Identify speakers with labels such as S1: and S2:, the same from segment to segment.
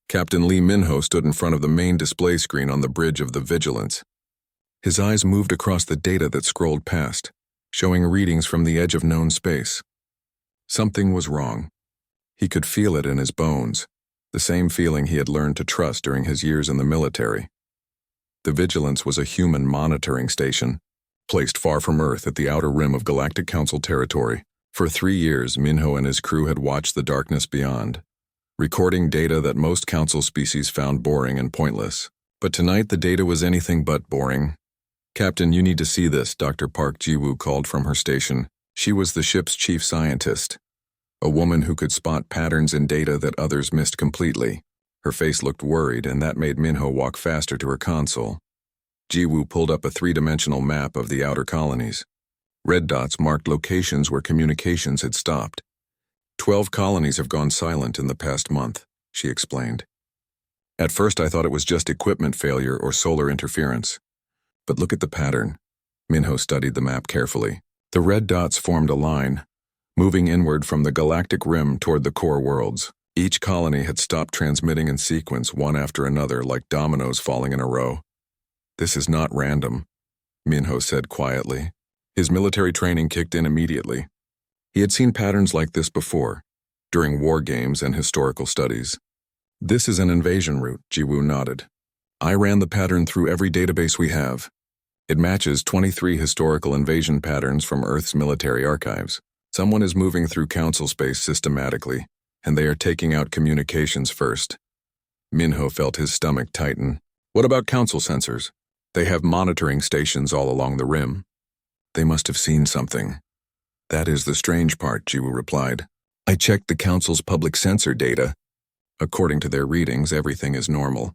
S1: Captain Lee Minho stood in front of the main display screen on the bridge of the Vigilance. His eyes moved across the data that scrolled past, showing readings from the edge of known space. Something was wrong. He could feel it in his bones, the same feeling he had learned to trust during his years in the military. The Vigilance was a human monitoring station, placed far from Earth at the outer rim of Galactic Council territory. For 3 years, Minho and his crew had watched the darkness beyond, recording data that most Council species found boring and pointless. But tonight the data was anything but boring. "Captain, you need to see this," Dr. Park Ji-woo called from her station. She was the ship's chief scientist, a woman who could spot patterns in data that others missed completely. Her face looked worried, and that made Minho walk faster to her console. Ji-woo pulled up a 3-dimensional map of the outer colonies. Red dots marked locations where communications had stopped. 12 colonies have gone silent in the past month, she explained. "At first I thought it was just equipment failure or solar interference. But look at the pattern." Minho studied the map carefully. The red dots formed a line, moving inward from the galactic rim toward the core worlds. Each colony had stopped transmitting in sequence, one after another, like dominoes falling in a row. "This is not random," Minho said quietly. His military training kicked in immediately. He had seen patterns like this before, during war games and historical studies. "This is an invasion route," Ji-woo nodded. "I ran the pattern through every database we have. It matches 23 historical invasion patterns from Earth's military archives. Someone is moving through Council space systematically, and they are taking out communications first." Minho felt his stomach tighten. "What about Council sensors? They have monitoring stations all along the rim." "They must have seen something." "That is the strange part," Ji-woo replied. "I checked the Council's public sensor data. According to their readings, everything is normal.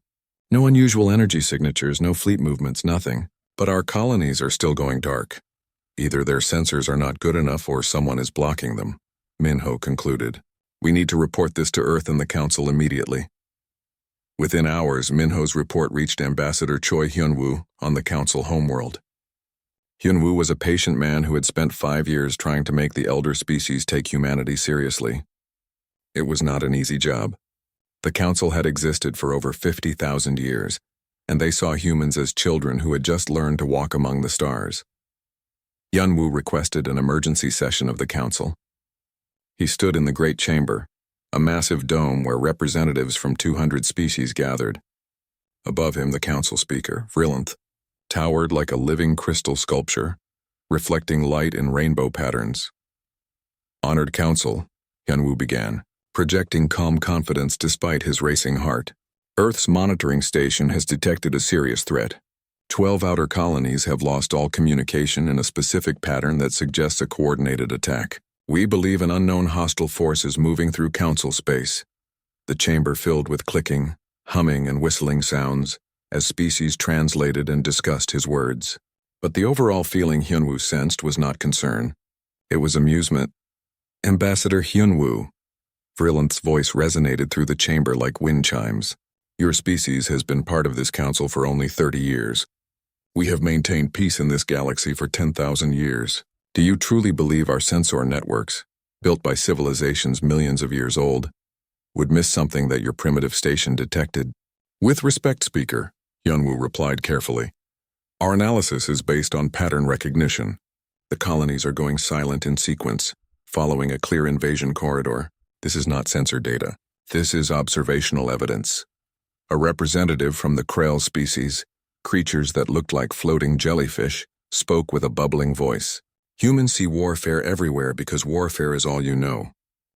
S1: No unusual energy signatures, no fleet movements, nothing. But our colonies are still going dark. Either their sensors are not good enough or someone is blocking them," Minho concluded. "We need to report this to Earth and the Council immediately." Within hours, Minho's report reached Ambassador Choi Hyun-woo on the Council homeworld. Hyun-woo was a patient man who had spent 5 years trying to make the elder species take humanity seriously. It was not an easy job. The Council had existed for over 50,000 years, and they saw humans as children who had just learned to walk among the stars. Hyun-woo requested an emergency session of the Council. He stood in the Great Chamber, a massive dome where representatives from 200 species gathered. Above him, the Council speaker, Vrilinth, towered like a living crystal sculpture, reflecting light in rainbow patterns. "Honored Council," Hyun-woo began, projecting calm confidence despite his racing heart. "Earth's monitoring station has detected a serious threat. 12 outer colonies have lost all communication in a specific pattern that suggests a coordinated attack. We believe an unknown hostile force is moving through Council space." The chamber filled with clicking, humming, and whistling sounds as species translated and discussed his words. But the overall feeling Hyun-woo sensed was not concern. It was amusement. "Ambassador Hyun-woo," Vrilinth's voice resonated through the chamber like wind chimes. "Your species has been part of this council for only 30 years. We have maintained peace in this galaxy for 10,000 years. Do you truly believe our sensor networks, built by civilizations millions of years old, would miss something that your primitive station detected?" "With respect, Speaker," Hyun-woo replied carefully. "Our analysis is based on pattern recognition. The colonies are going silent in sequence, following a clear invasion corridor. This is not sensor data. This is observational evidence." A representative from the Krell species, creatures that looked like floating jellyfish, spoke with a bubbling voice. "Humans see warfare everywhere because warfare is all you know.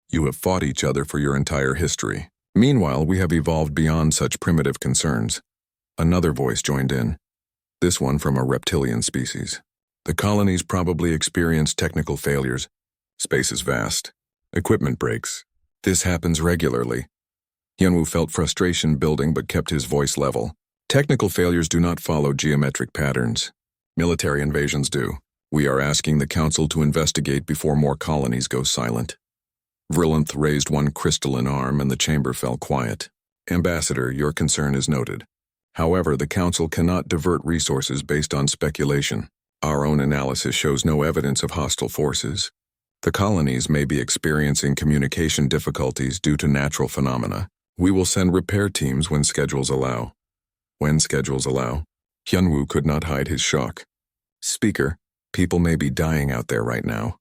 S1: You have fought each other for your entire history. Meanwhile, we have evolved beyond such primitive concerns." Another voice joined in, this one from a reptilian species. "The colonies probably experience technical failures. Space is vast. Equipment breaks. This happens regularly." Hyun-woo felt frustration building but kept his voice level. "Technical failures do not follow geometric patterns. Military invasions do. We are asking the Council to investigate before more colonies go silent." Vrilinth raised one crystalline arm and the chamber fell quiet. "Ambassador, your concern is noted. However, the Council cannot divert resources based on speculation. Our own analysis shows no evidence of hostile forces. The colonies may be experiencing communication difficulties due to natural phenomena. We will send repair teams when schedules allow. When schedules allow? Hyunwoo could not hide his shock. Speaker, people may be dying out there right now.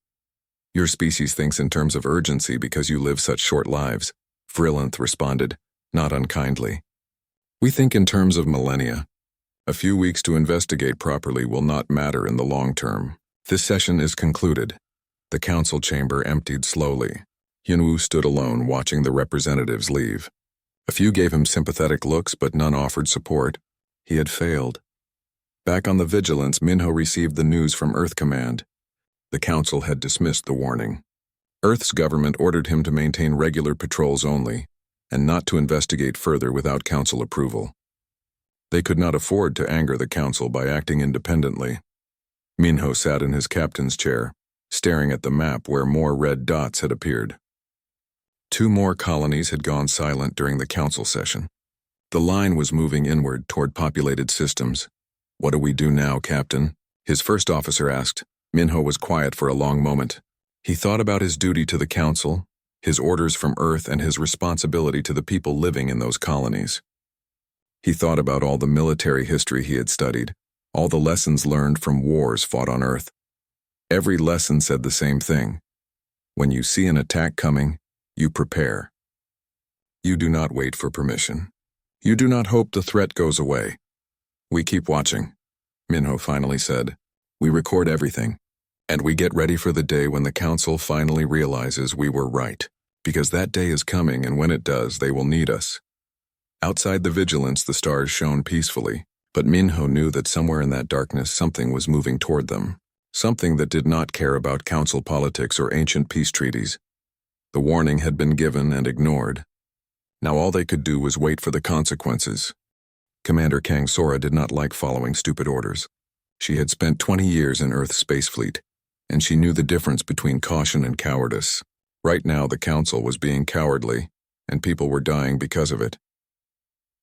S1: Your species thinks in terms of urgency because you live such short lives, Vrilinth responded, not unkindly. We think in terms of millennia. A few weeks to investigate properly will not matter in the long term. This session is concluded. The council chamber emptied slowly. Hyunwoo stood alone watching the representatives leave. A few gave him sympathetic looks, but none offered support. He had failed. Back on the Vigilance, Minho received the news from Earth Command. The council had dismissed the warning. Earth's government ordered him to maintain regular patrols only, and not to investigate further without council approval. They could not afford to anger the council by acting independently. Minho sat in his captain's chair, staring at the map where more red dots had appeared. 2 more colonies had gone silent during the council session. The line was moving inward toward populated systems. What do we do now, Captain? His first officer asked. Minho was quiet for a long moment. He thought about his duty to the council, his orders from Earth, and his responsibility to the people living in those colonies. He thought about all the military history he had studied, all the lessons learned from wars fought on Earth. Every lesson said the same thing. When you see an attack coming, you prepare. You do not wait for permission. You do not hope the threat goes away. We keep watching, Minho finally said. We record everything, and we get ready for the day when the council finally realizes we were right, because that day is coming, and when it does, they will need us. Outside the Vigilance, the stars shone peacefully, but Minho knew that somewhere in that darkness something was moving toward them, something that did not care about council politics or ancient peace treaties. The warning had been given and ignored. Now all they could do was wait for the consequences. Commander Kang Sora did not like following stupid orders. She had spent 20 years in Earth's space fleet, and she knew the difference between caution and cowardice. Right now, the council was being cowardly, and people were dying because of it.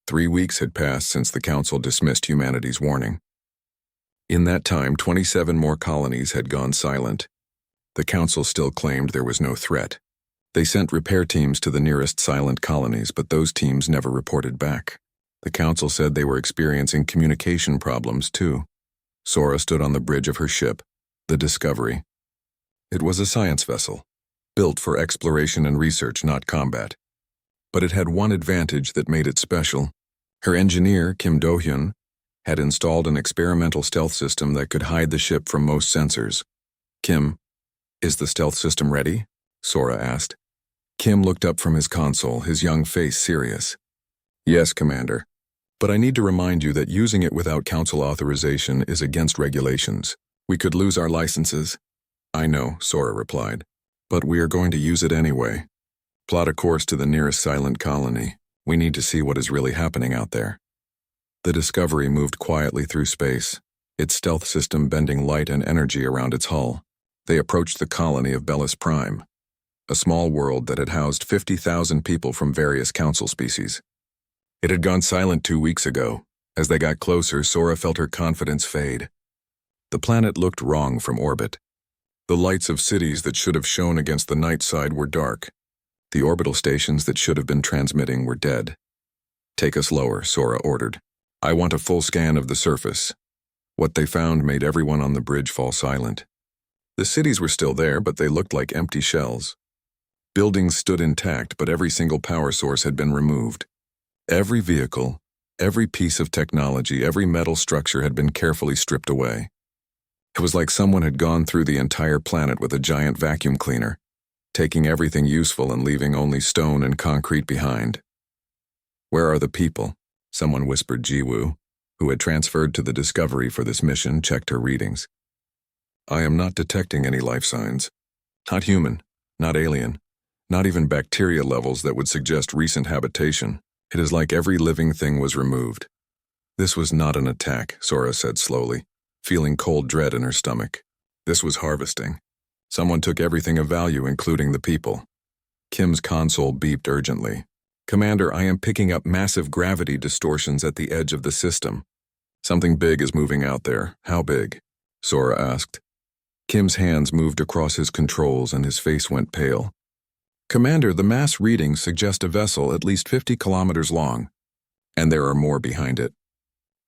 S1: 3 weeks had passed since the council dismissed humanity's warning. In that time, 27 more colonies had gone silent. The council still claimed there was no threat. They sent repair teams to the nearest silent colonies, but those teams never reported back. The council said they were experiencing communication problems, too. Sora stood on the bridge of her ship, the Discovery. It was a science vessel, built for exploration and research, not combat. But it had one advantage that made it special. Her engineer, Kim Do-hyun, had installed an experimental stealth system that could hide the ship from most sensors. Kim, is the stealth system ready? Sora asked. Kim looked up from his console, his young face serious. Yes, Commander. But I need to remind you that using it without council authorization is against regulations. We could lose our licenses. I know, Sora replied. But we are going to use it anyway. Plot a course to the nearest silent colony. We need to see what is really happening out there. The Discovery moved quietly through space, its stealth system bending light and energy around its hull. They approached the colony of Bellis Prime, a small world that had housed 50,000 people from various council species. It had gone silent 2 weeks ago. As they got closer, Sora felt her confidence fade. The planet looked wrong from orbit. The lights of cities that should have shone against the night side were dark. The orbital stations that should have been transmitting were dead. Take us lower, Sora ordered. I want a full scan of the surface. What they found made everyone on the bridge fall silent. The cities were still there, but they looked like empty shells. Buildings stood intact, but every single power source had been removed. Every vehicle, every piece of technology, every metal structure had been carefully stripped away. It was like someone had gone through the entire planet with a giant vacuum cleaner, taking everything useful and leaving only stone and concrete behind. Where are the people? Someone whispered. Jiwoo, who had transferred to the Discovery for this mission, checked her readings. I am not detecting any life signs. Not human, not alien, not even bacteria levels that would suggest recent habitation. It is like every living thing was removed. This was not an attack, Sora said slowly, feeling cold dread in her stomach. This was harvesting. Someone took everything of value, including the people. Kim's console beeped urgently. Commander, I am picking up massive gravity distortions at the edge of the system. Something big is moving out there. How big? Sora asked. Kim's hands moved across his controls and his face went pale. Commander, the mass readings suggest a vessel at least 50 kilometers long, and there are more behind it.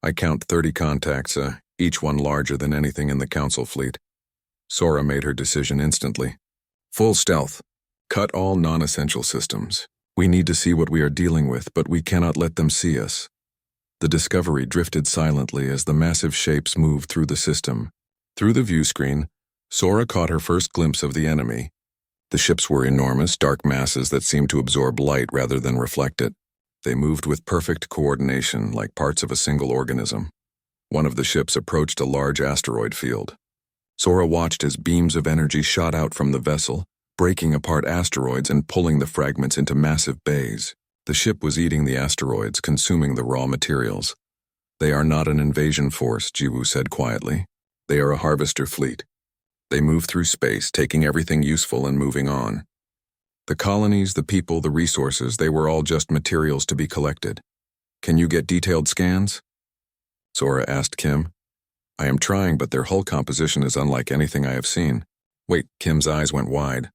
S1: I count 30 contacts, each one larger than anything in the Council fleet. Sora made her decision instantly. Full stealth. Cut all non-essential systems. We need to see what we are dealing with, but we cannot let them see us. The Discovery drifted silently as the massive shapes moved through the system. Through the view screen, Sora caught her first glimpse of the enemy. The ships were enormous, dark masses that seemed to absorb light rather than reflect it. They moved with perfect coordination, like parts of a single organism. One of the ships approached a large asteroid field. Sora watched as beams of energy shot out from the vessel, breaking apart asteroids and pulling the fragments into massive bays. The ship was eating the asteroids, consuming the raw materials. They are not an invasion force, Jiwoo said quietly. They are a harvester fleet. They move through space, taking everything useful and moving on. The colonies, the people, the resources, they were all just materials to be collected. Can you get detailed scans? Sora asked Kim. I am trying, but their hull composition is unlike anything I have seen. Wait, Kim's eyes went wide.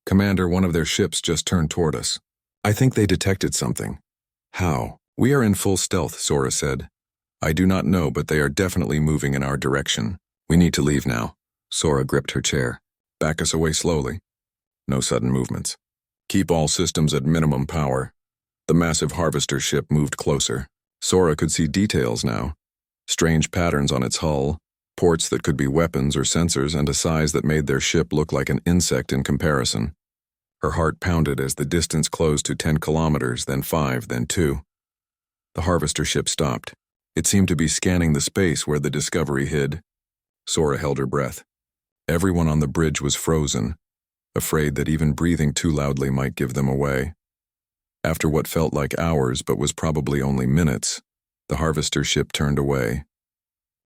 S1: Commander, one of their ships just turned toward us. I think they detected something. How? We are in full stealth, Sora said. I do not know, but they are definitely moving in our direction. We need to leave now. Sora gripped her chair. Back us away slowly. No sudden movements. Keep all systems at minimum power. The massive harvester ship moved closer. Sora could see details now. Strange patterns on its hull, ports that could be weapons or sensors, and a size that made their ship look like an insect in comparison. Her heart pounded as the distance closed to 10 kilometers, then 5, then 2. The harvester ship stopped. It seemed to be scanning the space where the Discovery hid. Sora held her breath. Everyone on the bridge was frozen, afraid that even breathing too loudly might give them away. After what felt like hours but was probably only minutes, the harvester ship turned away.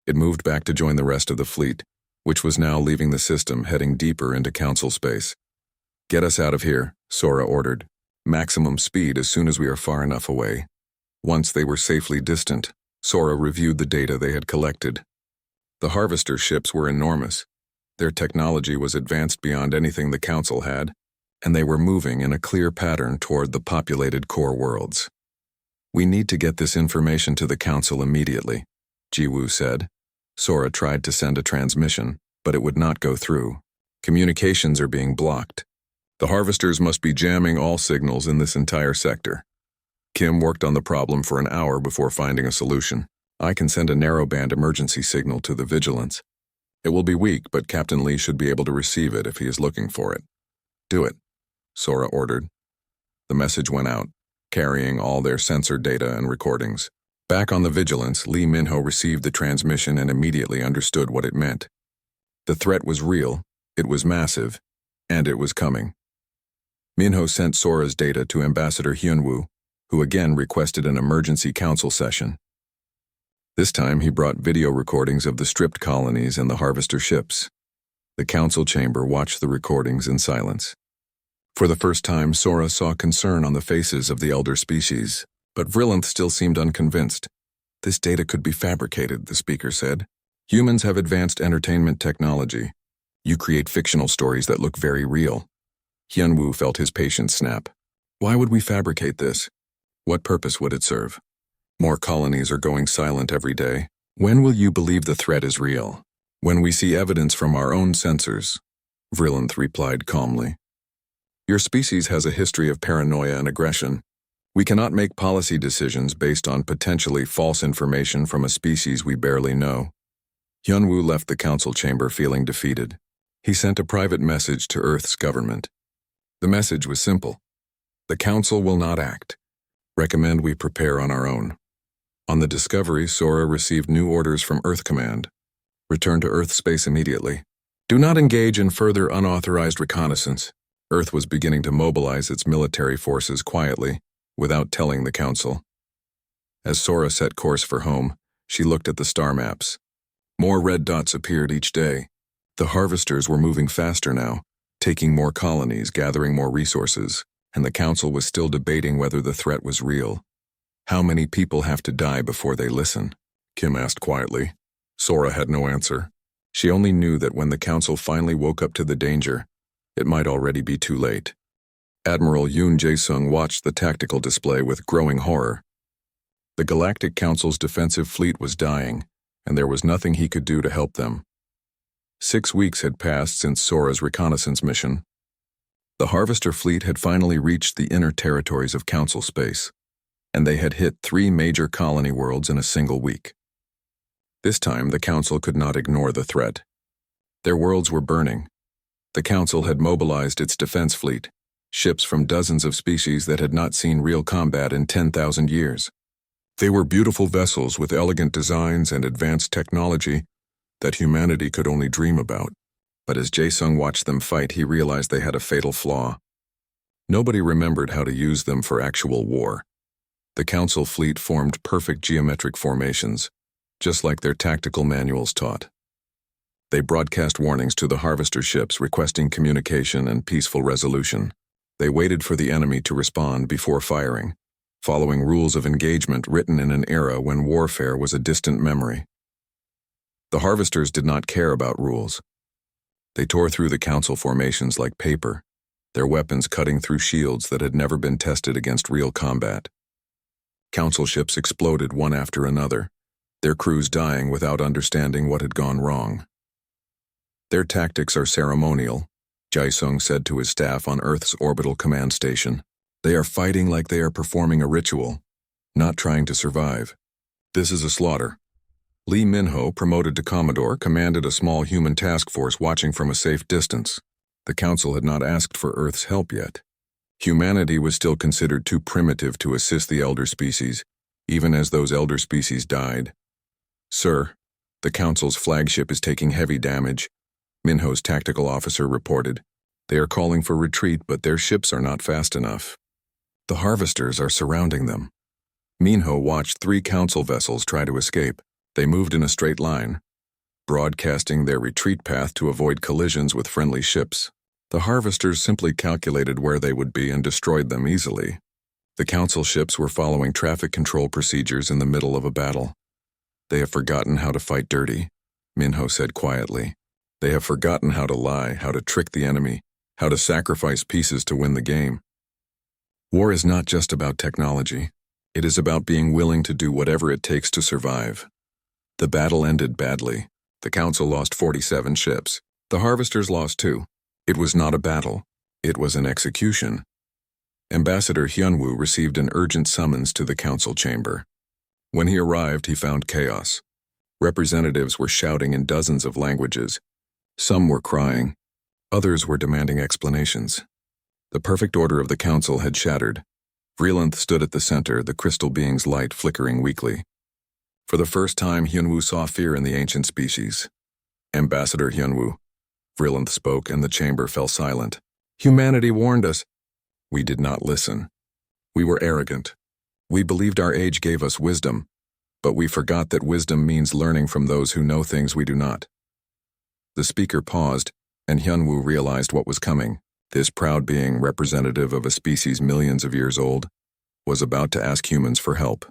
S1: It moved back to join the rest of the fleet, which was now leaving the system, heading deeper into Council space. Get us out of here, Sora ordered. Maximum speed as soon as we are far enough away. Once they were safely distant, Sora reviewed the data they had collected. The harvester ships were enormous. Their technology was advanced beyond anything the Council had, and they were moving in a clear pattern toward the populated core worlds. We need to get this information to the Council immediately, Jiwoo said. Sora tried to send a transmission, but it would not go through. Communications are being blocked. The harvesters must be jamming all signals in this entire sector. Kim worked on the problem for an hour before finding a solution. I can send a narrowband emergency signal to the Vigilance. It will be weak, but Captain Lee should be able to receive it if he is looking for it. Do it, Sora ordered. The message went out, carrying all their sensor data and recordings. Back on the Vigilance, Lee Minho received the transmission and immediately understood what it meant. The threat was real, it was massive, and it was coming. Minho sent Sora's data to Ambassador Hyunwoo, who again requested an emergency council session. This time he brought video recordings of the stripped colonies and the harvester ships. The council chamber watched the recordings in silence. For the first time, Sora saw concern on the faces of the elder species, but Vrillanth still seemed unconvinced. This data could be fabricated, the speaker said. Humans have advanced entertainment technology. You create fictional stories that look very real. Hyunwoo felt his patience snap. Why would we fabricate this? What purpose would it serve? More colonies are going silent every day. When will you believe the threat is real? When we see evidence from our own sensors, Vrillanth replied calmly. Your species has a history of paranoia and aggression. We cannot make policy decisions based on potentially false information from a species we barely know. Hyunwoo left the council chamber feeling defeated. He sent a private message to Earth's government. The message was simple. The council will not act. Recommend we prepare on our own. On the Discovery, Sora received new orders from Earth Command. Return to Earth space immediately. Do not engage in further unauthorized reconnaissance. Earth was beginning to mobilize its military forces quietly, without telling the Council. As Sora set course for home, she looked at the star maps. More red dots appeared each day. The harvesters were moving faster now, taking more colonies, gathering more resources, and the Council was still debating whether the threat was real. How many people have to die before they listen? Kim asked quietly. Sora had no answer. She only knew that when the Council finally woke up to the danger, it might already be too late. Admiral Yoon Jae-sung watched the tactical display with growing horror. The Galactic Council's defensive fleet was dying, and there was nothing he could do to help them. 6 weeks had passed since Sora's reconnaissance mission. The Harvester fleet had finally reached the inner territories of Council space, and they had hit 3 major colony worlds in a single week. This time, the Council could not ignore the threat. Their worlds were burning. The Council had mobilized its defense fleet, ships from dozens of species that had not seen real combat in 10,000 years. They were beautiful vessels with elegant designs and advanced technology that humanity could only dream about. But as Jae-sung watched them fight, he realized they had a fatal flaw. Nobody remembered how to use them for actual war. The Council fleet formed perfect geometric formations, just like their tactical manuals taught. They broadcast warnings to the Harvester ships requesting communication and peaceful resolution. They waited for the enemy to respond before firing, following rules of engagement written in an era when warfare was a distant memory. The Harvesters did not care about rules. They tore through the Council formations like paper, their weapons cutting through shields that had never been tested against real combat. Council ships exploded one after another, their crews dying without understanding what had gone wrong. Their tactics are ceremonial, Jae-sung said to his staff on Earth's orbital command station. They are fighting like they are performing a ritual, not trying to survive. This is a slaughter. Lee Min-ho, promoted to Commodore, commanded a small human task force watching from a safe distance. The Council had not asked for Earth's help yet. Humanity was still considered too primitive to assist the elder species, even as those elder species died. "Sir, the Council's flagship is taking heavy damage," Min-ho's tactical officer reported. "They are calling for retreat, but their ships are not fast enough. The Harvesters are surrounding them." Min-ho watched 3 Council vessels try to escape. They moved in a straight line, broadcasting their retreat path to avoid collisions with friendly ships. The Harvesters simply calculated where they would be and destroyed them easily. The Council ships were following traffic control procedures in the middle of a battle. "They have forgotten how to fight dirty," Min-ho said quietly. "They have forgotten how to lie, how to trick the enemy, how to sacrifice pieces to win the game." War is not just about technology. It is about being willing to do whatever it takes to survive. The battle ended badly. The Council lost 47 ships. The Harvesters lost 2. It was not a battle. It was an execution. Ambassador Hyunwoo received an urgent summons to the Council chamber. When he arrived, he found chaos. Representatives were shouting in dozens of languages. Some were crying. Others were demanding explanations. The perfect order of the Council had shattered. Vreelanth stood at the center, the crystal being's light flickering weakly. For the first time, Hyunwoo saw fear in the ancient species. "Ambassador Hyunwoo," Vreelanth spoke, and the chamber fell silent. "Humanity warned us." "We did not listen. We were arrogant. We believed our age gave us wisdom, but we forgot that wisdom means learning from those who know things we do not." The speaker paused, and Hyunwoo realized what was coming. This proud being, representative of a species millions of years old, was about to ask humans for help.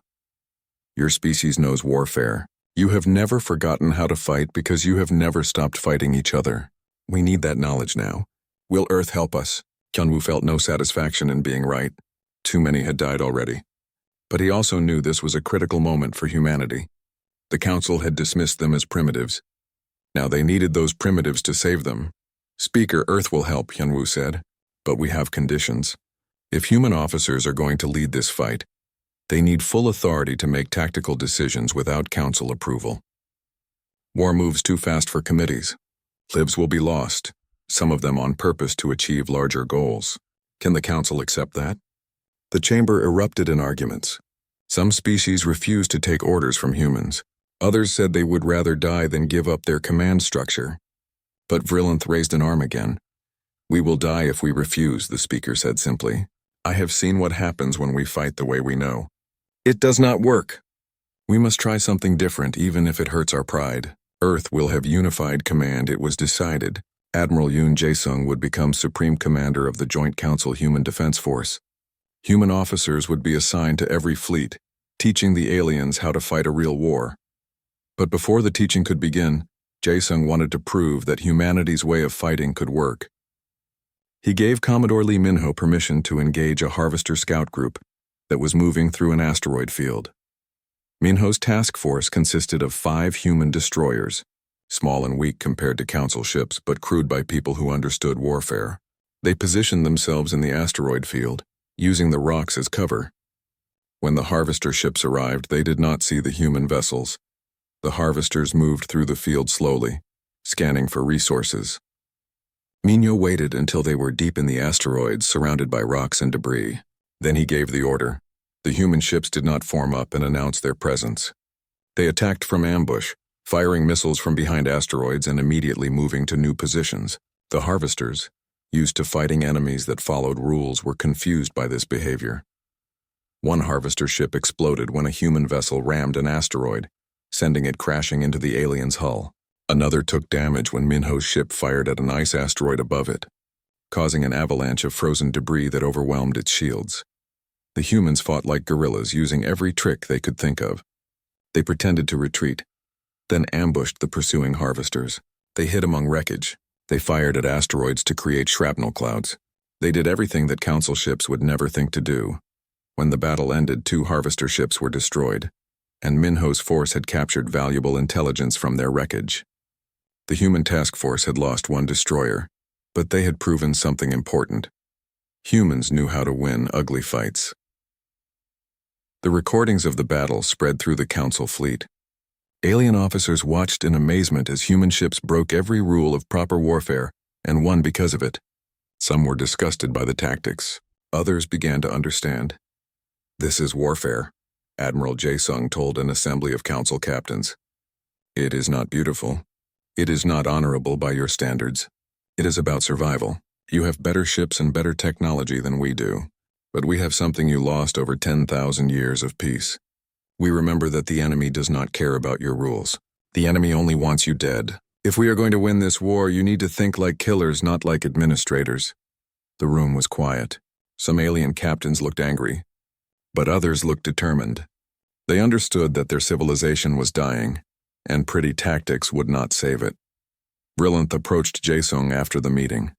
S1: "Your species knows warfare. You have never forgotten how to fight because you have never stopped fighting each other. We need that knowledge now. Will Earth help us?" Hyunwoo felt no satisfaction in being right. Too many had died already. But he also knew this was a critical moment for humanity. The Council had dismissed them as primitives. Now they needed those primitives to save them. "Speaker, Earth will help," Hyunwoo said. "But we have conditions. If human officers are going to lead this fight, they need full authority to make tactical decisions without Council approval. War moves too fast for committees. Lives will be lost, some of them on purpose to achieve larger goals. Can the Council accept that?" The chamber erupted in arguments. Some species refused to take orders from humans. Others said they would rather die than give up their command structure. But Vreelanth raised an arm again. "We will die if we refuse," the speaker said simply. "I have seen what happens when we fight the way we know. It does not work. We must try something different, even if it hurts our pride. Earth will have unified command, it was decided. Admiral Yoon Jae-sung would become Supreme Commander of the Joint Council Human Defense Force. Human officers would be assigned to every fleet, teaching the aliens how to fight a real war. But before the teaching could begin, Jae-sung wanted to prove that humanity's way of fighting could work. He gave Commodore Lee Minho permission to engage a Harvester scout group that was moving through an asteroid field. Minho's task force consisted of 5 human destroyers, small and weak compared to Council ships but crewed by people who understood warfare. They positioned themselves in the asteroid field, using the rocks as cover. When the Harvester ships arrived, they did not see the human vessels. The Harvesters moved through the field slowly, scanning for resources. Minho waited until they were deep in the asteroids, surrounded by rocks and debris. Then he gave the order. The human ships did not form up and announce their presence. They attacked from ambush, firing missiles from behind asteroids and immediately moving to new positions. The Harvesters, used to fighting enemies that followed rules, were confused by this behavior. One Harvester ship exploded when a human vessel rammed an asteroid, sending it crashing into the alien's hull. Another took damage when Minho's ship fired at an ice asteroid above it, causing an avalanche of frozen debris that overwhelmed its shields. The humans fought like guerrillas, using every trick they could think of. They pretended to retreat, then ambushed the pursuing Harvesters. They hid among wreckage. They fired at asteroids to create shrapnel clouds. They did everything that Council ships would never think to do. When the battle ended, 2 Harvester ships were destroyed, and Minho's force had captured valuable intelligence from their wreckage. The human task force had lost 1 destroyer, but they had proven something important. Humans knew how to win ugly fights. The recordings of the battle spread through the Council fleet. Alien officers watched in amazement as human ships broke every rule of proper warfare and won because of it. Some were disgusted by the tactics. Others began to understand. "This is warfare," Admiral Jae-sung told an assembly of Council captains. "It is not beautiful. It is not honorable by your standards. It is about survival. You have better ships and better technology than we do, but we have something you lost over 10,000 years of peace. We remember that the enemy does not care about your rules. The enemy only wants you dead. If we are going to win this war, you need to think like killers, not like administrators." The room was quiet. Some alien captains looked angry, but others looked determined. They understood that their civilization was dying, and pretty tactics would not save it. Brilliant approached Jae-sung after the meeting.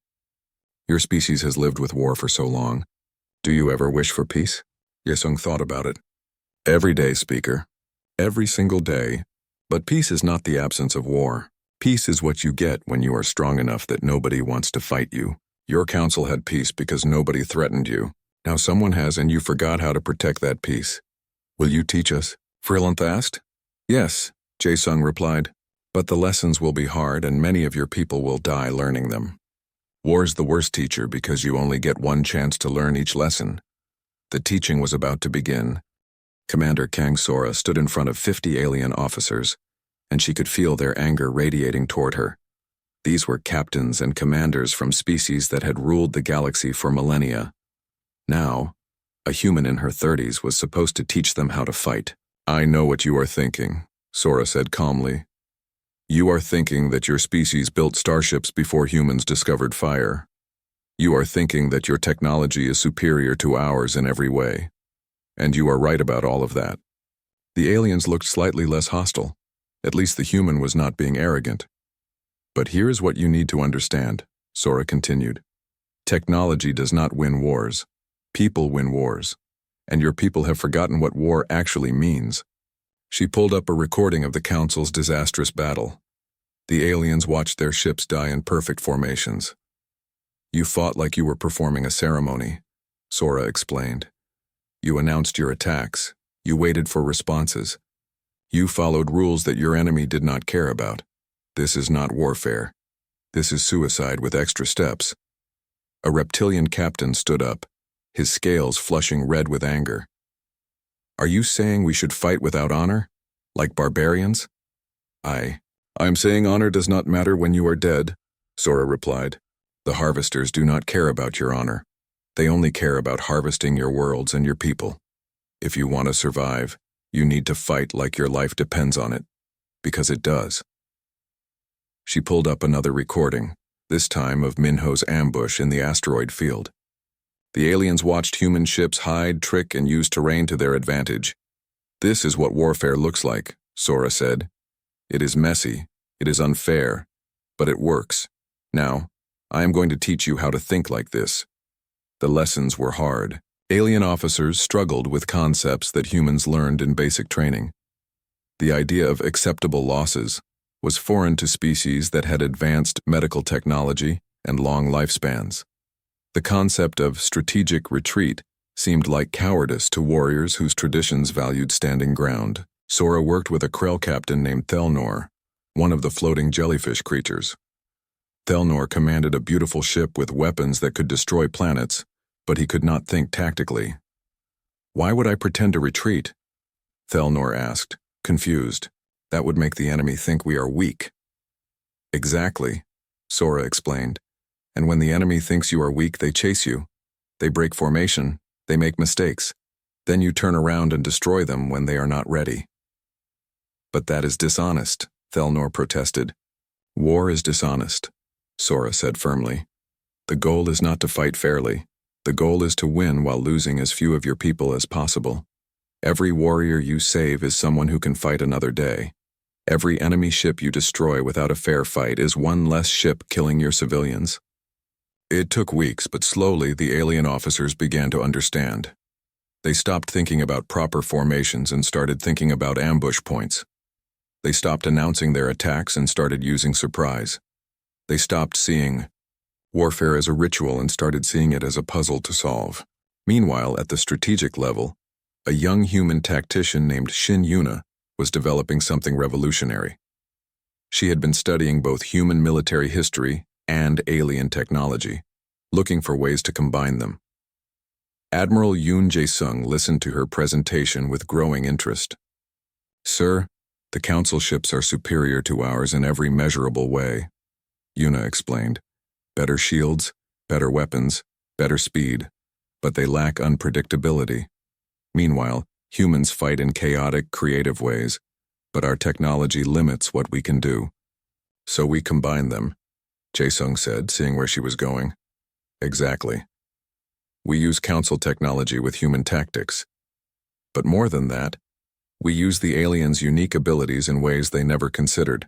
S1: "Your species has lived with war for so long. Do you ever wish for peace?" Jae-sung thought about it. "Every day, Speaker. Every single day. But peace is not the absence of war. Peace is what you get when you are strong enough that nobody wants to fight you. Your council had peace because nobody threatened you. Now someone has, and you forgot how to protect that peace. Will you teach us?" Brilliant asked. "Yes," Jae-sung replied. "But the lessons will be hard and many of your people will die learning them. War's the worst teacher because you only get one chance to learn each lesson." The teaching was about to begin. Commander Kang Sora stood in front of 50 alien officers, and she could feel their anger radiating toward her. These were captains and commanders from species that had ruled the galaxy for millennia. Now, a human in her 30s was supposed to teach them how to fight. "I know what you are thinking," Sora said calmly. "You are thinking that your species built starships before humans discovered fire. You are thinking that your technology is superior to ours in every way. And you are right about all of that." The aliens looked slightly less hostile. At least the human was not being arrogant. "But here is what you need to understand," Sora continued. "Technology does not win wars. People win wars. And your people have forgotten what war actually means." She pulled up a recording of the Council's disastrous battle. The aliens watched their ships die in perfect formations. "You fought like you were performing a ceremony," Sora explained. "You announced your attacks. You waited for responses. You followed rules that your enemy did not care about. This is not warfare. This is suicide with extra steps." A reptilian captain stood up, his scales flushing red with anger. "Are you saying we should fight without honor? Like barbarians?" I'm saying honor does not matter when you are dead," Sora replied. "The Harvesters do not care about your honor. They only care about harvesting your worlds and your people. If you want to survive, you need to fight like your life depends on it, because it does." She pulled up another recording, this time of Minho's ambush in the asteroid field. The aliens watched human ships hide, trick, and use terrain to their advantage. "This is what warfare looks like," Sora said. "It is messy, it is unfair, but it works. Now, I am going to teach you how to think like this. The lessons were hard. Alien officers struggled with concepts that humans learned in basic training. The idea of acceptable losses was foreign to species that had advanced medical technology and long lifespans. The concept of strategic retreat seemed like cowardice to warriors whose traditions valued standing ground. Sora worked with a Krell captain named Thelnor, one of the floating jellyfish creatures. Thelnor commanded a beautiful ship with weapons that could destroy planets, but he could not think tactically. "Why would I pretend to retreat?" Thelnor asked, confused. "That would make the enemy think we are weak." "Exactly," Sora explained. "And when the enemy thinks you are weak, they chase you. They break formation, they make mistakes. Then you turn around and destroy them when they are not ready." "But that is dishonest," Thelnor protested. "War is dishonest," Sora said firmly. "The goal is not to fight fairly. The goal is to win while losing as few of your people as possible. Every warrior you save is someone who can fight another day. Every enemy ship you destroy without a fair fight is one less ship killing your civilians." It took weeks, but slowly the alien officers began to understand. They stopped thinking about proper formations and started thinking about ambush points. They stopped announcing their attacks and started using surprise. They stopped seeing warfare as a ritual and started seeing it as a puzzle to solve. Meanwhile, at the strategic level, a young human tactician named Shin Yuna was developing something revolutionary. She had been studying both human military history and alien technology, looking for ways to combine them. Admiral Yoon Jae-sung listened to her presentation with growing interest. "Sir, the Council ships are superior to ours in every measurable way," Yuna explained. "Better shields, better weapons, better speed, but they lack unpredictability. Meanwhile, humans fight in chaotic, creative ways, but our technology limits what we can do. So we combine them," Jae-sung said, seeing where she was going. "Exactly. We use Council technology with human tactics. But more than that, we use the aliens' unique abilities in ways they never considered.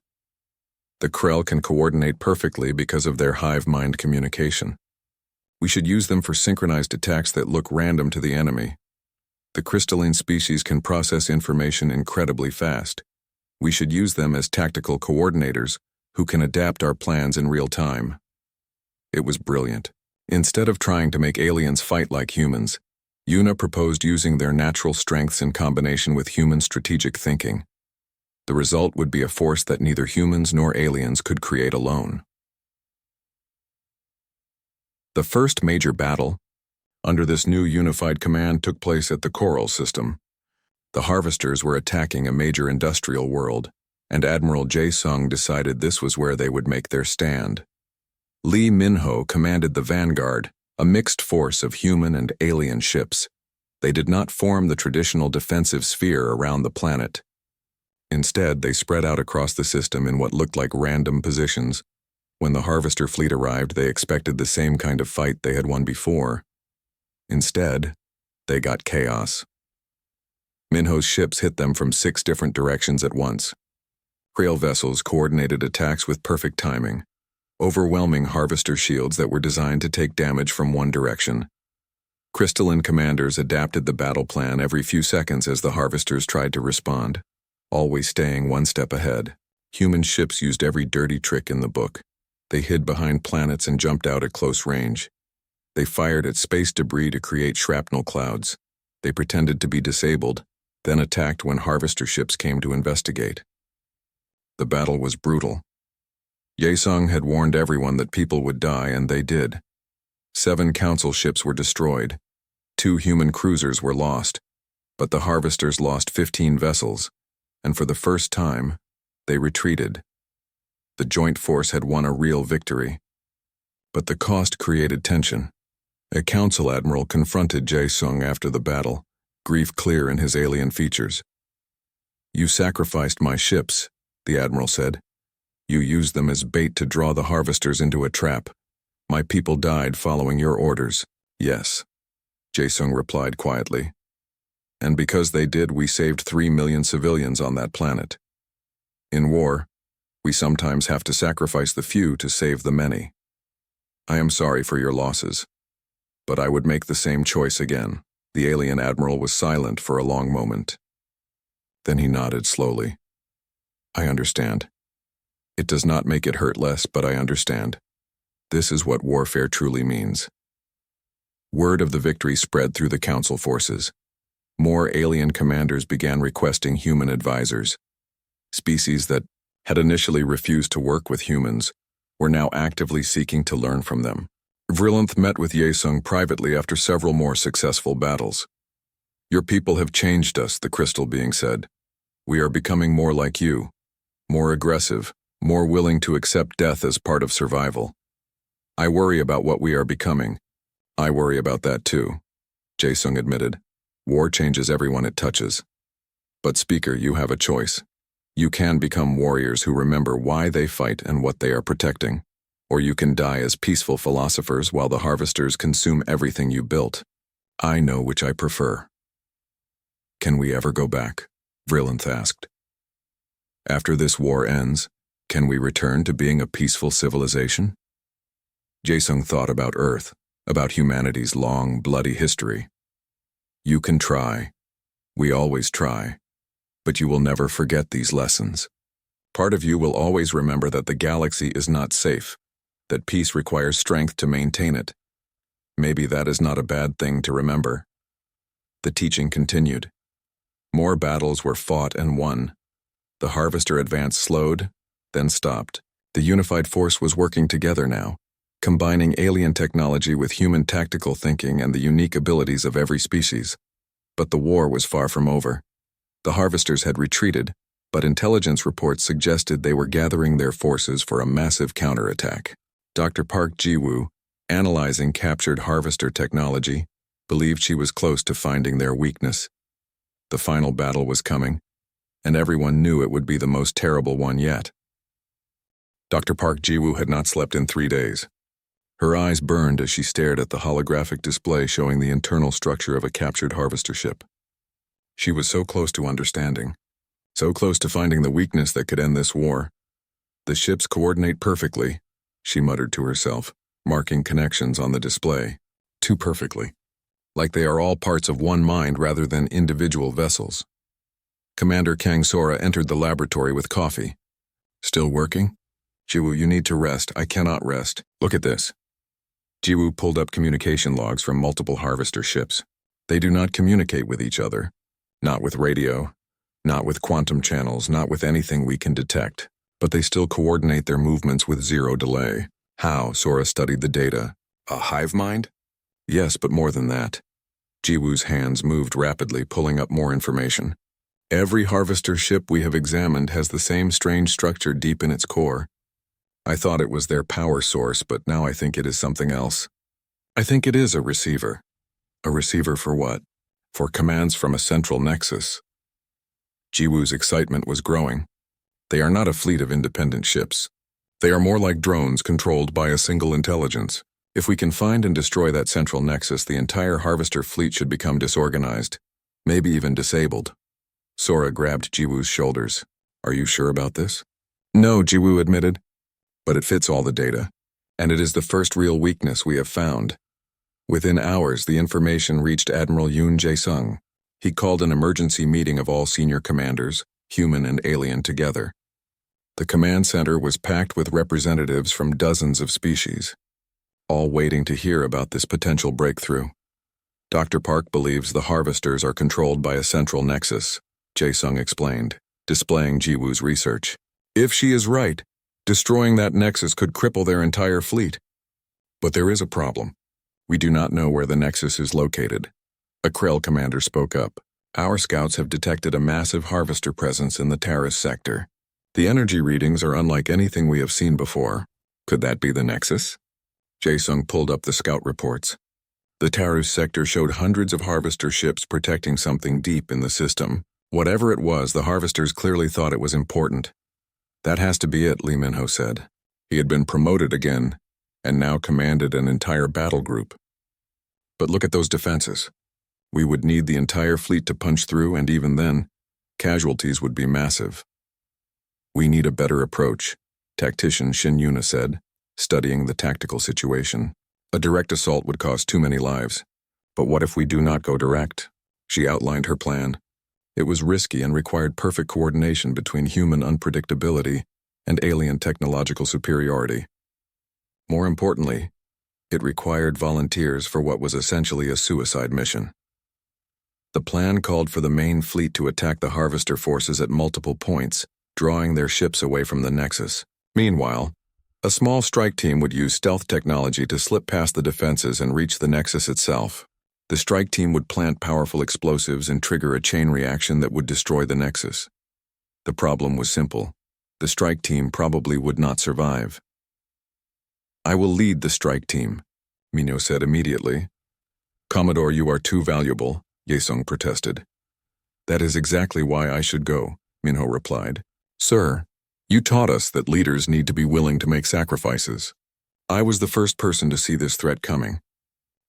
S1: The Krell can coordinate perfectly because of their hive mind communication. We should use them for synchronized attacks that look random to the enemy. The crystalline species can process information incredibly fast. We should use them as tactical coordinators who can adapt our plans in real time." It was brilliant. Instead of trying to make aliens fight like humans, Yuna proposed using their natural strengths in combination with human strategic thinking. The result would be a force that neither humans nor aliens could create alone. The first major battle under this new unified command took place at the Coral system. The Harvesters were attacking a major industrial world, and Admiral Jae-sung decided this was where they would make their stand. Lee Min-ho commanded the Vanguard, a mixed force of human and alien ships. They did not form the traditional defensive sphere around the planet. Instead, they spread out across the system in what looked like random positions. When the Harvester fleet arrived, they expected the same kind of fight they had won before. Instead, they got chaos. Minho's ships hit them from 6 different directions at once. Krell vessels coordinated attacks with perfect timing, overwhelming Harvester shields that were designed to take damage from one direction. Crystalline commanders adapted the battle plan every few seconds as the Harvesters tried to respond, always staying one step ahead. Human ships used every dirty trick in the book. They hid behind planets and jumped out at close range. They fired at space debris to create shrapnel clouds. They pretended to be disabled, then attacked when Harvester ships came to investigate. The battle was brutal. Jae-sung had warned everyone that people would die, and they did. 7 Council ships were destroyed. 2 human cruisers were lost, but the Harvesters lost 15 vessels, and for the first time, they retreated. The joint force had won a real victory. But the cost created tension. A Council admiral confronted Jae-sung after the battle, grief clear in his alien features. "You sacrificed my ships," the admiral said. "You used them as bait to draw the Harvesters into a trap. My people died following your orders." "Yes," Jae-sung replied quietly. "And because they did, we saved 3 million civilians on that planet. In war, we sometimes have to sacrifice the few to save the many." I am sorry for your losses, but I would make the same choice again. The alien admiral was silent for a long moment. Then he nodded slowly. I understand. It does not make it hurt less, but I understand. This is what warfare truly means. Word of the victory spread through the Council forces. More alien commanders began requesting human advisors. Species that had initially refused to work with humans were now actively seeking to learn from them. Vrillanth met with Yesung privately after several more successful battles. Your people have changed us, the crystal being said. We are becoming more like you, more aggressive, more willing to accept death as part of survival. I worry about what we are becoming. I worry about that too, Jaesung admitted. War changes everyone it touches. But Speaker, you have a choice. You can become warriors who remember why they fight and what they are protecting. Or you can die as peaceful philosophers while the harvesters consume everything you built. I know which I prefer. Can we ever go back? Vrillanth asked. After this war ends, can we return to being a peaceful civilization? Jaesung thought about Earth, about humanity's long, bloody history. You can try. We always try. But you will never forget these lessons. Part of you will always remember that the galaxy is not safe, that peace requires strength to maintain it. Maybe that is not a bad thing to remember. The teaching continued. More battles were fought and won. The harvester advance slowed, then stopped. The unified force was working together now, combining alien technology with human tactical thinking and the unique abilities of every species. But the war was far from over. The harvesters had retreated, but intelligence reports suggested they were gathering their forces for a massive counterattack. Dr. Park Ji-woo, analyzing captured harvester technology, believed she was close to finding their weakness. The final battle was coming, and everyone knew it would be the most terrible one yet. Dr. Park Ji-woo had not slept in 3 days. Her eyes burned as she stared at the holographic display showing the internal structure of a captured harvester ship. She was so close to understanding, so close to finding the weakness that could end this war. The ships coordinate perfectly, she muttered to herself, marking connections on the display. Too perfectly. Like they are all parts of one mind rather than individual vessels. Commander Kang Sora entered the laboratory with coffee. Still working? Ji-woo, you need to rest. I cannot rest. Look at this. Ji-woo pulled up communication logs from multiple harvester ships. They do not communicate with each other. Not with radio, not with quantum channels, not with anything we can detect. But they still coordinate their movements with zero delay. How? Sora studied the data. A hive mind? Yes, but more than that. Ji-woo's hands moved rapidly, pulling up more information. Every harvester ship we have examined has the same strange structure deep in its core. I thought it was their power source, but now I think it is something else. I think it is a receiver. A receiver for what? For commands from a central nexus. Ji-woo's excitement was growing. They are not a fleet of independent ships. They are more like drones controlled by a single intelligence. If we can find and destroy that central nexus, the entire harvester fleet should become disorganized, maybe even disabled. Sora grabbed Ji-woo's shoulders. Are you sure about this? No, Ji-woo admitted. But it fits all the data, and it is the first real weakness we have found. Within hours, the information reached Admiral Yoon Jae-sung. He called an emergency meeting of all senior commanders, human and alien together. The command center was packed with representatives from dozens of species, all waiting to hear about this potential breakthrough. Dr. Park believes the harvesters are controlled by a central nexus, Jae-sung explained, displaying Ji-woo's research. If she is right, destroying that nexus could cripple their entire fleet. But there is a problem. We do not know where the nexus is located. A Krell commander spoke up. Our scouts have detected a massive harvester presence in the Taurus sector. The energy readings are unlike anything we have seen before. Could that be the nexus? Jae-sung pulled up the scout reports. The Taurus sector showed hundreds of harvester ships protecting something deep in the system. Whatever it was, the harvesters clearly thought it was important. That has to be it, Lee Min-ho said. He had been promoted again, and now commanded an entire battle group. But look at those defenses. We would need the entire fleet to punch through, and even then, casualties would be massive. We need a better approach, tactician Shin Yuna said. studying the tactical situation. A direct assault would cost too many lives. But what if we do not go direct? She outlined her plan. It was risky and required perfect coordination between human unpredictability and alien technological superiority. More importantly, it required volunteers for what was essentially a suicide mission. The plan called for the main fleet to attack the Harvester forces at multiple points, drawing their ships away from the Nexus. Meanwhile, a small strike team would use stealth technology to slip past the defenses and reach the Nexus itself. The strike team would plant powerful explosives and trigger a chain reaction that would destroy the Nexus. The problem was simple. The strike team probably would not survive. "I will lead the strike team," Minho said immediately. "Commodore, you are too valuable," Yesung protested. "That is exactly why I should go," Minho replied. "Sir, you taught us that leaders need to be willing to make sacrifices. I was the first person to see this threat coming.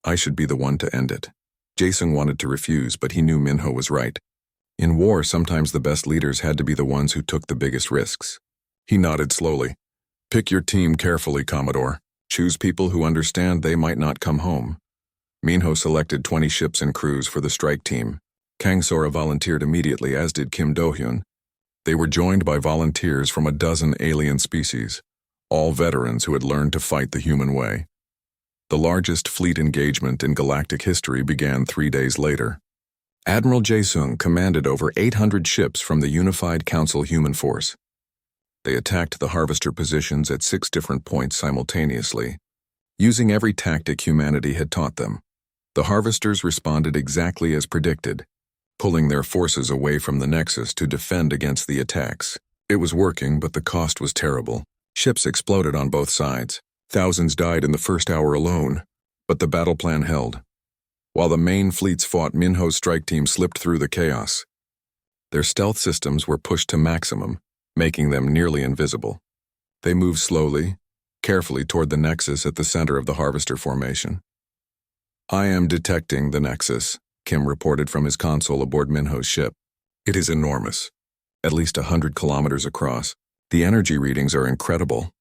S1: I should be the one to end it." Jason wanted to refuse, but he knew Minho was right. In war, sometimes the best leaders had to be the ones who took the biggest risks. He nodded slowly. "Pick your team carefully, Commodore. Choose people who understand they might not come home." Minho selected 20 ships and crews for the strike team. Kang Sora volunteered immediately, as did Kim Do-hyun. They were joined by volunteers from a dozen alien species, all veterans who had learned to fight the human way. The largest fleet engagement in galactic history began 3 days later. Admiral Jae-sung commanded over 800 ships from the Unified Council Human Force. They attacked the Harvester positions at 6 different points simultaneously, using every tactic humanity had taught them. The Harvesters responded exactly as predicted, pulling their forces away from the Nexus to defend against the attacks. It was working, but the cost was terrible. Ships exploded on both sides. Thousands died in the first hour alone, but the battle plan held. While the main fleets fought, Minho's strike team slipped through the chaos. Their stealth systems were pushed to maximum, making them nearly invisible. They moved slowly, carefully toward the Nexus at the center of the Harvester formation. "I am detecting the Nexus," Kim reported from his console aboard Minho's ship. "It is enormous, at least 100 kilometers across. The energy readings are incredible.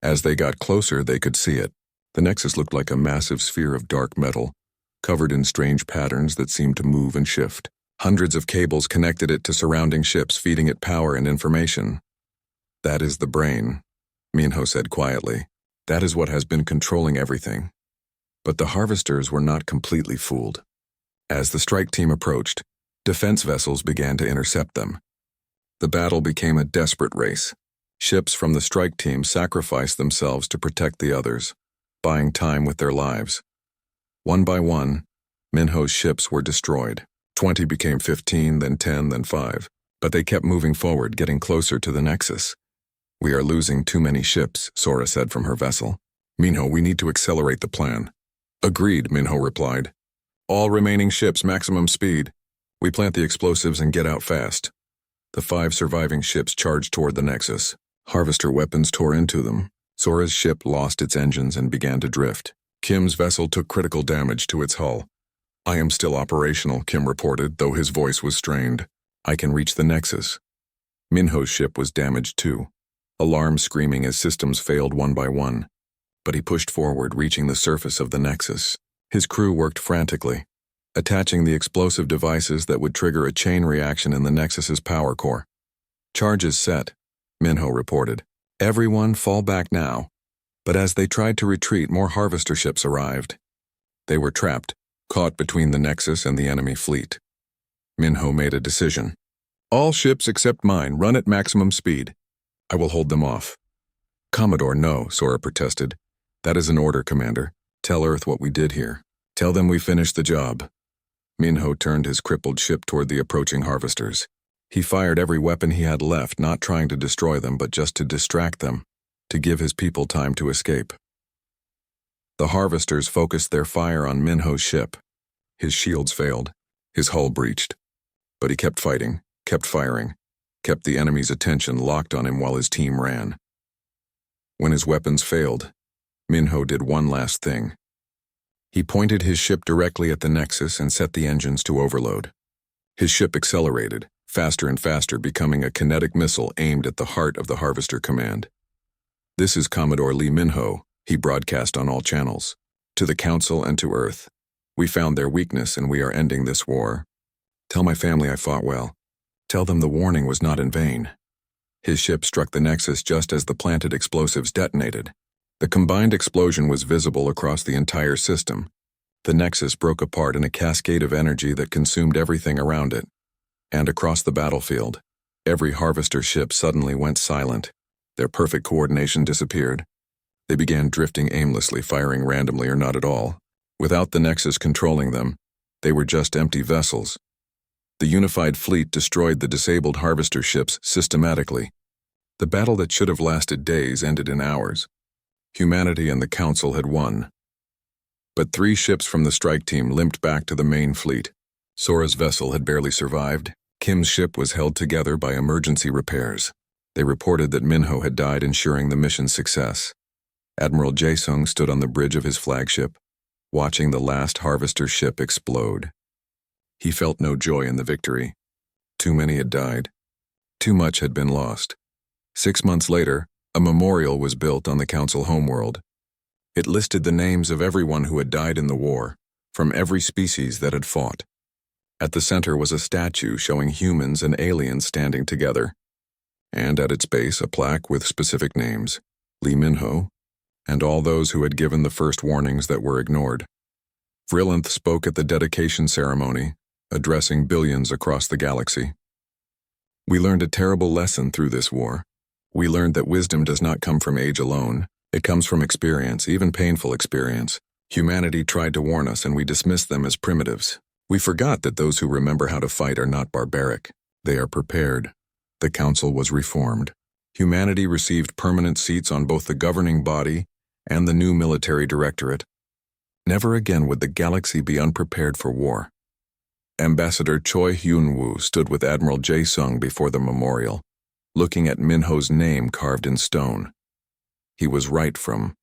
S1: As they got closer, they could see it. The Nexus looked like a massive sphere of dark metal, covered in strange patterns that seemed to move and shift. Hundreds of cables connected it to surrounding ships, feeding it power and information. That is the brain," Minho said quietly. "That is what has been controlling everything." But the Harvesters were not completely fooled. As the strike team approached, defense vessels began to intercept them. The battle became a desperate race. Ships from the strike team sacrificed themselves to protect the others, buying time with their lives. One by one, Minho's ships were destroyed. 20 became 15, then 10, then 5. But they kept moving forward, getting closer to the Nexus. "We are losing too many ships," Sora said from her vessel. "Minho, we need to accelerate the plan." "Agreed," Minho replied. "All remaining ships, maximum speed. We plant the explosives and get out fast." The 5 surviving ships charged toward the Nexus. Harvester weapons tore into them. Sora's ship lost its engines and began to drift. Kim's vessel took critical damage to its hull. "I am still operational," Kim reported, though his voice was strained. "I can reach the Nexus." Minho's ship was damaged too, alarms screaming as systems failed one by one. But he pushed forward, reaching the surface of the Nexus. His crew worked frantically, attaching the explosive devices that would trigger a chain reaction in the Nexus's power core. "Charges set," Minho reported. "Everyone fall back now." But as they tried to retreat, more Harvester ships arrived. They were trapped, caught between the Nexus and the enemy fleet. Minho made a decision. "All ships except mine run at maximum speed. I will hold them off." "Commodore, no," Sora protested. "That is an order, Commander. Tell Earth what we did here. Tell them we finished the job." Minho turned his crippled ship toward the approaching Harvesters. He fired every weapon he had left, not trying to destroy them, but just to distract them, to give his people time to escape. The Harvesters focused their fire on Minho's ship. His shields failed. His hull breached. But he kept fighting, kept firing, kept the enemy's attention locked on him while his team ran. When his weapons failed, Minho did one last thing. He pointed his ship directly at the Nexus and set the engines to overload. His ship accelerated, faster and faster, becoming a kinetic missile aimed at the heart of the Harvester command. "This is Commodore Lee Minho," He broadcast on all channels, to the Council and to Earth. We found their weakness and we are ending this war. Tell my family I fought well. Tell them the warning was not in vain. His ship struck the Nexus just as the planted explosives detonated. The combined explosion was visible across the entire system. The Nexus broke apart in a cascade of energy that consumed everything around it. And across the battlefield, every harvester ship suddenly went silent. Their perfect coordination disappeared. They began drifting aimlessly, firing randomly or not at all. Without the Nexus controlling them, they were just empty vessels. The unified fleet destroyed the disabled harvester ships systematically. The battle that should have lasted days ended in hours. Humanity and the Council had won. But 3 ships from the strike team limped back to the main fleet. Sora's vessel had barely survived. Kim's ship was held together by emergency repairs. They reported that Minho had died ensuring the mission's success. Admiral Jae-sung stood on the bridge of his flagship, watching the last harvester ship explode. He felt no joy in the victory. Too many had died. Too much had been lost. 6 months later, a memorial was built on the Council homeworld. It listed the names of everyone who had died in the war, from every species that had fought. At the center was a statue showing humans and aliens standing together, and at its base a plaque with specific names, Lee Minho, and all those who had given the first warnings that were ignored. Vrillanth spoke at the dedication ceremony, addressing billions across the galaxy. We learned a terrible lesson through this war. We learned that wisdom does not come from age alone. It comes from experience, even painful experience. Humanity tried to warn us and we dismissed them as primitives. We forgot that those who remember how to fight are not barbaric. They are prepared. The Council was reformed. Humanity received permanent seats on both the governing body and the new military directorate. Never again would the galaxy be unprepared for war. Ambassador Choi Hyun-woo stood with Admiral Jae-sung before the memorial, looking at Minho's name carved in stone. He was right from